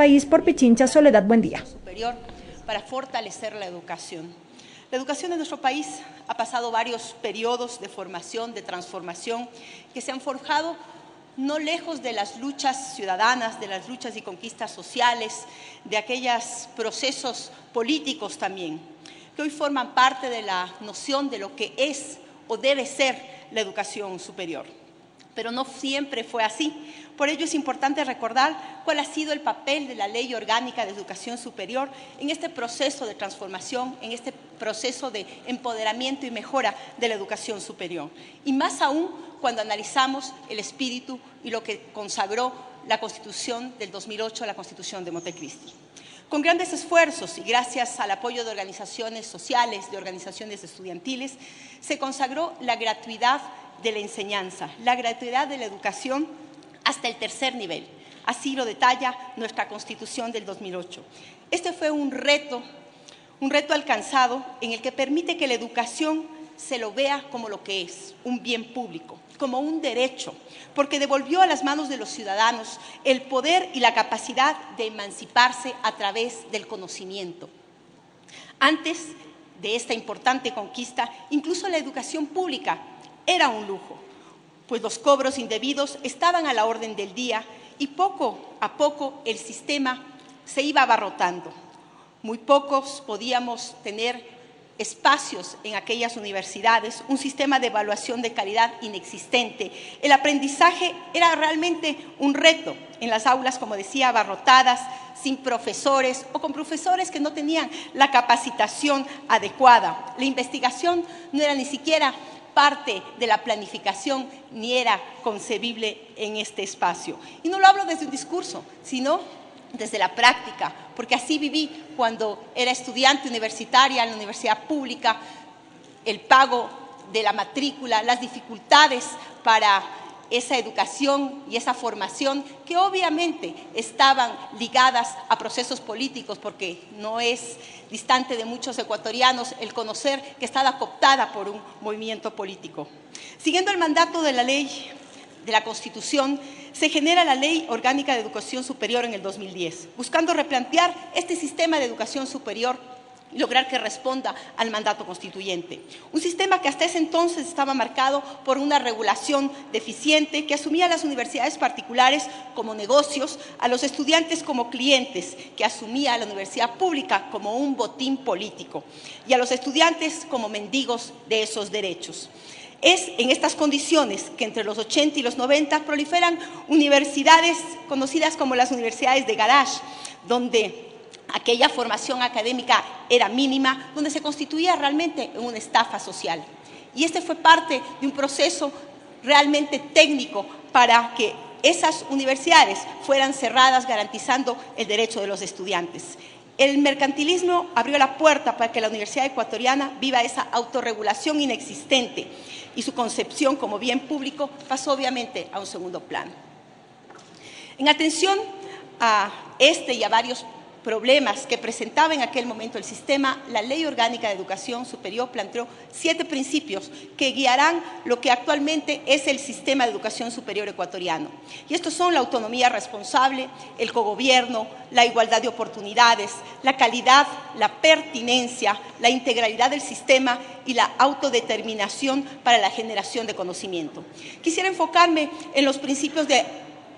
país por Pichincha, Soledad Buendía. Superior para fortalecer la educación. La educación en nuestro país ha pasado varios periodos de formación, de transformación, que se han forjado no lejos de las luchas ciudadanas, de las luchas y conquistas sociales, de aquellos procesos políticos también, que hoy forman parte de la noción de lo que es o debe ser la educación superior. Pero no siempre fue así. Por ello es importante recordar cuál ha sido el papel de la Ley Orgánica de Educación Superior en este proceso de transformación, en este proceso de empoderamiento y mejora de la educación superior. Y más aún cuando analizamos el espíritu y lo que consagró la Constitución del 2008, la Constitución de Montecristi. Con grandes esfuerzos y gracias al apoyo de organizaciones sociales, de organizaciones estudiantiles, se consagró la gratuidad de la enseñanza, la gratuidad de la educación hasta el tercer nivel. Así lo detalla nuestra Constitución del 2008. Este fue un reto alcanzado en el que permite que la educación se lo vea como lo que es, un bien público, como un derecho, porque devolvió a las manos de los ciudadanos el poder y la capacidad de emanciparse a través del conocimiento. Antes de esta importante conquista, incluso la educación pública era un lujo, pues los cobros indebidos estaban a la orden del día y poco a poco el sistema se iba abarrotando. Muy pocos podíamos tener espacios en aquellas universidades, un sistema de evaluación de calidad inexistente. El aprendizaje era realmente un reto en las aulas, como decía, abarrotadas, sin profesores o con profesores que no tenían la capacitación adecuada. La investigación no era ni siquiera parte de la planificación ni era concebible en este espacio. Y no lo hablo desde un discurso, sino desde la práctica, porque así viví cuando era estudiante universitaria en la universidad pública, el pago de la matrícula, las dificultades para esa educación y esa formación que obviamente estaban ligadas a procesos políticos, porque no es distante de muchos ecuatorianos el conocer que estaba cooptada por un movimiento político. Siguiendo el mandato de la ley de la Constitución, se genera la Ley Orgánica de Educación Superior en el 2010, buscando replantear este sistema de educación superior y lograr que responda al mandato constituyente. Un sistema que hasta ese entonces estaba marcado por una regulación deficiente que asumía a las universidades particulares como negocios, a los estudiantes como clientes, que asumía a la universidad pública como un botín político y a los estudiantes como mendigos de esos derechos. Es en estas condiciones que entre los 80 y los 90 proliferan universidades conocidas como las universidades de garage, donde aquella formación académica era mínima, donde se constituía realmente en una estafa social. Y este fue parte de un proceso realmente técnico para que esas universidades fueran cerradas, garantizando el derecho de los estudiantes. El mercantilismo abrió la puerta para que la Universidad Ecuatoriana viva esa autorregulación inexistente y su concepción como bien público pasó obviamente a un segundo plano. En atención a este y a varios problemas que presentaba en aquel momento el sistema, la Ley Orgánica de Educación Superior planteó 7 principios que guiarán lo que actualmente es el sistema de educación superior ecuatoriano. Y estos son la autonomía responsable, el cogobierno, la igualdad de oportunidades, la calidad, la pertinencia, la integralidad del sistema y la autodeterminación para la generación de conocimiento. Quisiera enfocarme en los principios de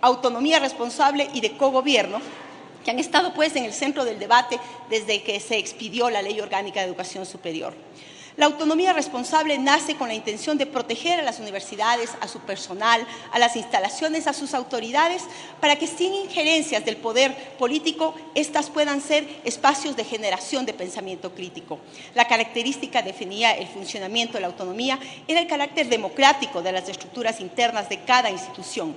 autonomía responsable y de cogobierno, que han estado pues en el centro del debate desde que se expidió la Ley Orgánica de Educación Superior. La autonomía responsable nace con la intención de proteger a las universidades, a su personal, a las instalaciones, a sus autoridades, para que sin injerencias del poder político, estas puedan ser espacios de generación de pensamiento crítico. La característica que definía el funcionamiento de la autonomía era el carácter democrático de las estructuras internas de cada institución.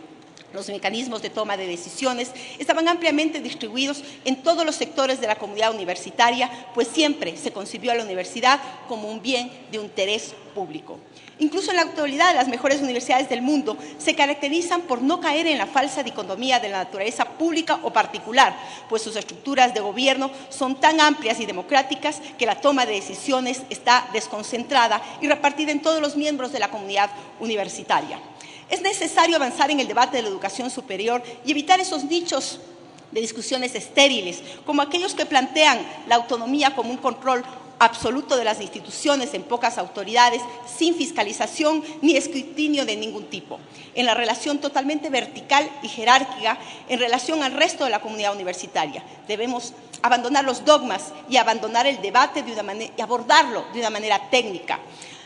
Los mecanismos de toma de decisiones estaban ampliamente distribuidos en todos los sectores de la comunidad universitaria, pues siempre se concibió a la universidad como un bien de interés público. Incluso en la actualidad, las mejores universidades del mundo se caracterizan por no caer en la falsa dicotomía de la naturaleza pública o particular, pues sus estructuras de gobierno son tan amplias y democráticas que la toma de decisiones está desconcentrada y repartida en todos los miembros de la comunidad universitaria. Es necesario avanzar en el debate de la educación superior y evitar esos nichos de discusiones estériles, como aquellos que plantean la autonomía como un control absoluto de las instituciones en pocas autoridades, sin fiscalización ni escrutinio de ningún tipo, en la relación totalmente vertical y jerárquica en relación al resto de la comunidad universitaria. Debemos abandonar los dogmas y abandonar el debate y abordarlo de una manera técnica,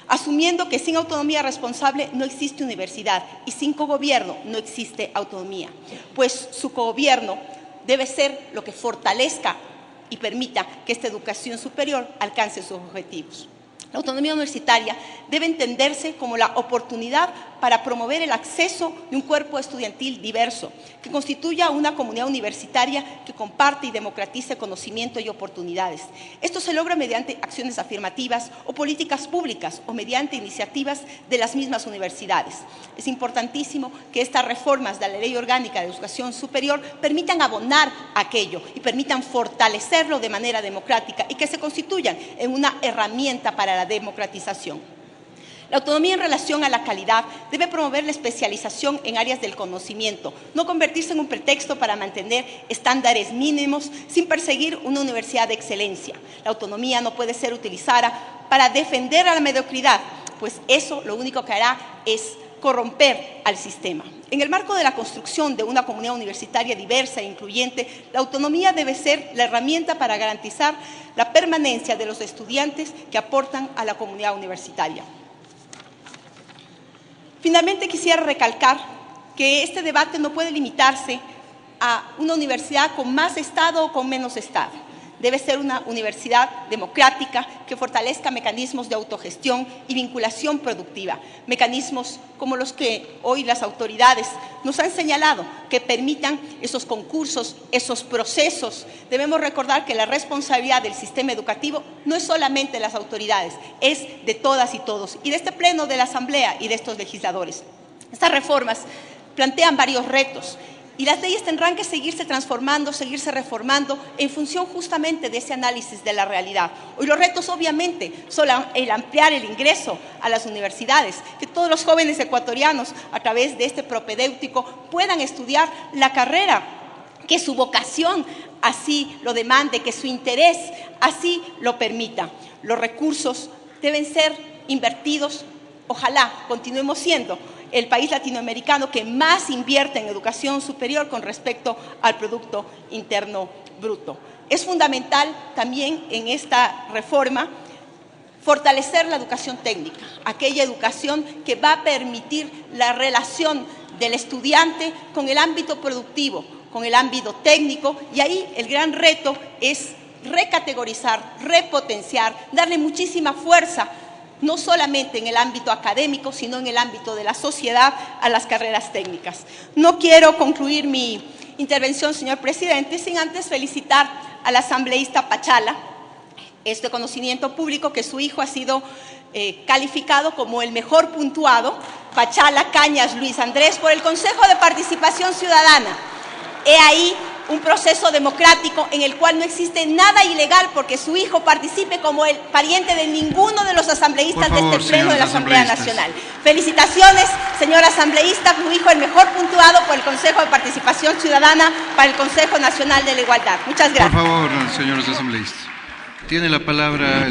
asumiendo que sin autonomía responsable no existe universidad y sin cogobierno no existe autonomía, pues su cogobierno debe ser lo que fortalezca y permita que esta educación superior alcance sus objetivos. La autonomía universitaria debe entenderse como la oportunidad para promover el acceso de un cuerpo estudiantil diverso, que constituya una comunidad universitaria que comparte y democratice conocimiento y oportunidades. Esto se logra mediante acciones afirmativas o políticas públicas o mediante iniciativas de las mismas universidades. Es importantísimo que estas reformas de la Ley Orgánica de Educación Superior permitan abonar aquello y permitan fortalecerlo de manera democrática y que se constituyan en una herramienta para la democratización. La autonomía en relación a la calidad debe promover la especialización en áreas del conocimiento, no convertirse en un pretexto para mantener estándares mínimos sin perseguir una universidad de excelencia. La autonomía no puede ser utilizada para defender a la mediocridad, pues eso lo único que hará es corromper al sistema. En el marco de la construcción de una comunidad universitaria diversa e incluyente, la autonomía debe ser la herramienta para garantizar la permanencia de los estudiantes que aportan a la comunidad universitaria. Finalmente, quisiera recalcar que este debate no puede limitarse a una universidad con más Estado o con menos Estado. Debe ser una universidad democrática que fortalezca mecanismos de autogestión y vinculación productiva, mecanismos como los que hoy las autoridades nos han señalado, que permitan esos concursos, esos procesos. Debemos recordar que la responsabilidad del sistema educativo no es solamente de las autoridades, es de todas y todos, y de este pleno de la Asamblea y de estos legisladores. Estas reformas plantean varios retos, y las leyes tendrán que seguirse transformando, seguirse reformando en función justamente de ese análisis de la realidad. Hoy los retos obviamente son el ampliar el ingreso a las universidades, que todos los jóvenes ecuatorianos a través de este propedéutico puedan estudiar la carrera, que su vocación así lo demande, que su interés así lo permita. Los recursos deben ser invertidos, ojalá continuemos siendo el país latinoamericano que más invierte en educación superior con respecto al Producto Interno Bruto. Es fundamental también en esta reforma fortalecer la educación técnica, aquella educación que va a permitir la relación del estudiante con el ámbito productivo, con el ámbito técnico, y ahí el gran reto es recategorizar, repotenciar, darle muchísima fuerza, no solamente en el ámbito académico, sino en el ámbito de la sociedad, a las carreras técnicas. No quiero concluir mi intervención, señor presidente, sin antes felicitar al asambleísta Pachala. Es de conocimiento público que su hijo ha sido calificado como el mejor puntuado, Pachala Cañas Luis Andrés, por el Consejo de Participación Ciudadana. He ahí un proceso democrático en el cual no existe nada ilegal porque su hijo participe como el pariente de ninguno de los asambleístas de este pleno de la Asamblea Nacional. Felicitaciones, señor asambleísta, su hijo el mejor puntuado por el Consejo de Participación Ciudadana para el Consejo Nacional de la Igualdad. Muchas gracias. Por favor, señores asambleístas. Tiene la palabra